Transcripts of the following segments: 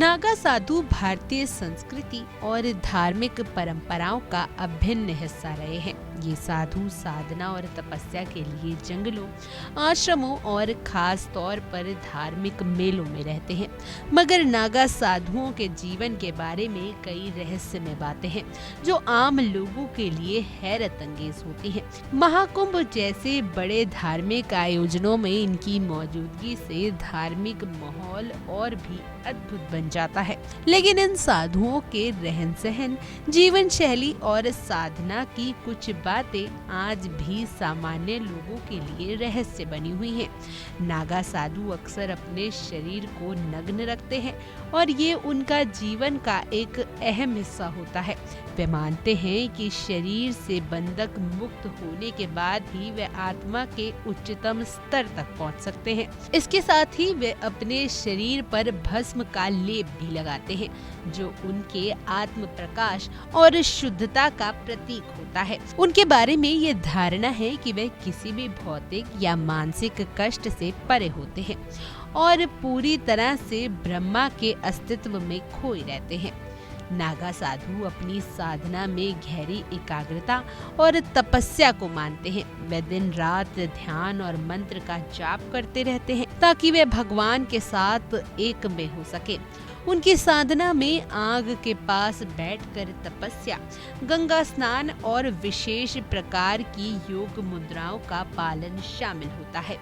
नागा साधु भारतीय संस्कृति और धार्मिक परंपराओं का अभिन्न हिस्सा रहे हैं। ये साधु साधना और तपस्या के लिए जंगलों, आश्रमों और खास तौर पर धार्मिक मेलों में रहते हैं। मगर नागा साधुओं के जीवन के बारे में कई रहस्यमय बातें हैं जो आम लोगों के लिए हैरत अंगेज होती हैं। महाकुंभ जैसे बड़े धार्मिक आयोजनों में इनकी मौजूदगी से धार्मिक माहौल और भी अद्भुत बन जाता है। लेकिन इन साधुओं के रहन सहन, जीवन शैली और साधना की कुछ बातें आज भी सामान्य लोगों के लिए रहस्य बनी हुई हैं। नागा साधु अक्सर अपने शरीर को नग्न रखते हैं और ये उनका जीवन का एक अहम हिस्सा होता है। वे मानते हैं कि शरीर से बंधक मुक्त होने के बाद ही वे आत्मा के उच्चतम स्तर तक पहुंच सकते हैं। इसके साथ ही वे अपने शरीर पर भस्म का लेप भी लगाते हैं जो उनके आत्म प्रकाश और शुद्धता का प्रतीक होता है। उनके बारे में ये धारणा है कि वे किसी भी भौतिक या मानसिक कष्ट से परे होते हैं और पूरी तरह से ब्रह्मा के अस्तित्व में खोए रहते हैं। नागा साधु अपनी साधना में गहरी एकाग्रता और तपस्या को मानते हैं। वे दिन रात ध्यान और मंत्र का जाप करते रहते हैं ताकि वे भगवान के साथ एक में हो सके। उनकी साधना में आग के पास बैठकर तपस्या, गंगा स्नान और विशेष प्रकार की योग मुद्राओं का पालन शामिल होता है।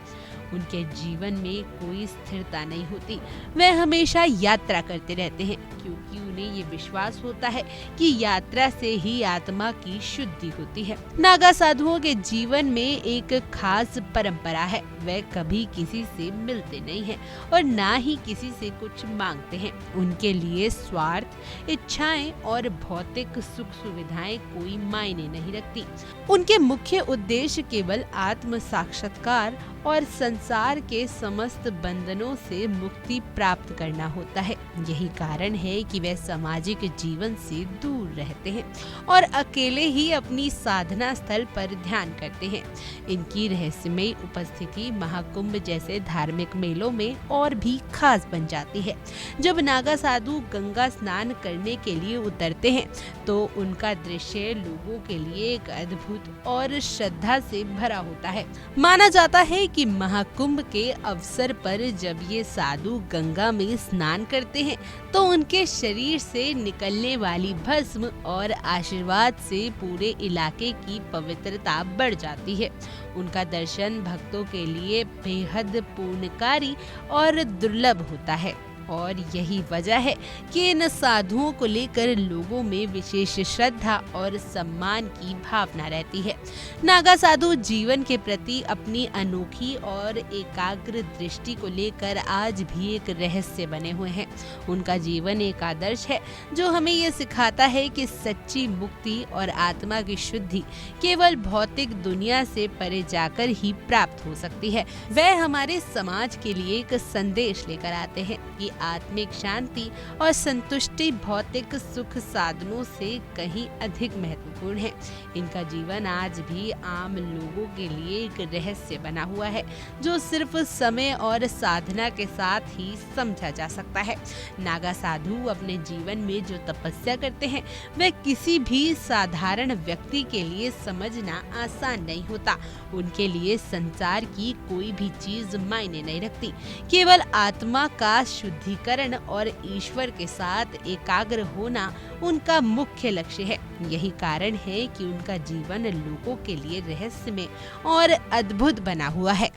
उनके जीवन में कोई स्थिरता नहीं होती। वे हमेशा यात्रा करते रहते हैं क्योंकि उन्हें ये विश्वास होता है कि यात्रा से ही आत्मा की शुद्धि होती है। नागा साधुओं के जीवन में एक खास परंपरा है। वे कभी किसी से मिलते नहीं हैं और ना ही किसी से कुछ मांगते हैं। उनके लिए स्वार्थ, इच्छाएं और भौतिक सुख सुविधाएं कोई मायने नहीं रखती। उनके मुख्य उद्देश्य केवल आत्म साक्षात्कार और संसार के समस्त बंधनों से मुक्ति प्राप्त करना होता है। यही कारण है कि वे सामाजिक जीवन से दूर रहते हैं और अकेले ही अपनी साधना स्थल पर ध्यान करते हैं। इनकी रहस्यमय उपस्थिति महाकुंभ जैसे धार्मिक मेलों में और भी खास बन जाती है। जब नागा साधु गंगा स्नान करने के लिए उतरते हैं तो उनका दृश्य लोगों के लिए एक अद्भुत और श्रद्धा से भरा होता है। माना जाता है कि महाकुंभ के अवसर पर जब ये साधु गंगा में स्नान करते हैं तो उनके शरीर से निकलने वाली भस्म और आशीर्वाद से पूरे इलाके की पवित्रता बढ़ जाती है। उनका दर्शन भक्तों के लिए बेहद पूर्णकारी और दुर्लभ होता है और यही वजह है कि इन साधुओं को लेकर लोगों में विशेष श्रद्धा और सम्मान की भावना रहती है। नागा साधु जीवन के प्रति अपनी अनोखी और एकाग्र दृष्टि को लेकर आज भी एक रहस्य बने हुए हैं। उनका जीवन एक आदर्श है जो हमें ये सिखाता है कि सच्ची मुक्ति और आत्मा की शुद्धि केवल भौतिक दुनिया से परे जाकर ही प्राप्त हो सकती है। वह हमारे समाज के लिए एक संदेश लेकर आते हैं कि आत्मिक शांति और संतुष्टि भौतिक सुख साधनों से कहीं अधिक महत्वपूर्ण है। इनका जीवन आज भी आम लोगों के लिए एक रहस्य बना हुआ है जो सिर्फ समय और साधना के साथ ही समझा जा सकता है। नागा साधु अपने जीवन में जो तपस्या करते हैं वह किसी भी साधारण व्यक्ति के लिए समझना आसान नहीं होता। उनके लिए संसार की कोई भी चीज मायने नहीं रखती। केवल आत्मा का शुद्धिकरण और ईश्वर के साथ एकाग्र होना उनका मुख्य लक्ष्य है। यही कारण है कि उनका जीवन लोगों के लिए रहस्यमय और अद्भुत बना हुआ है।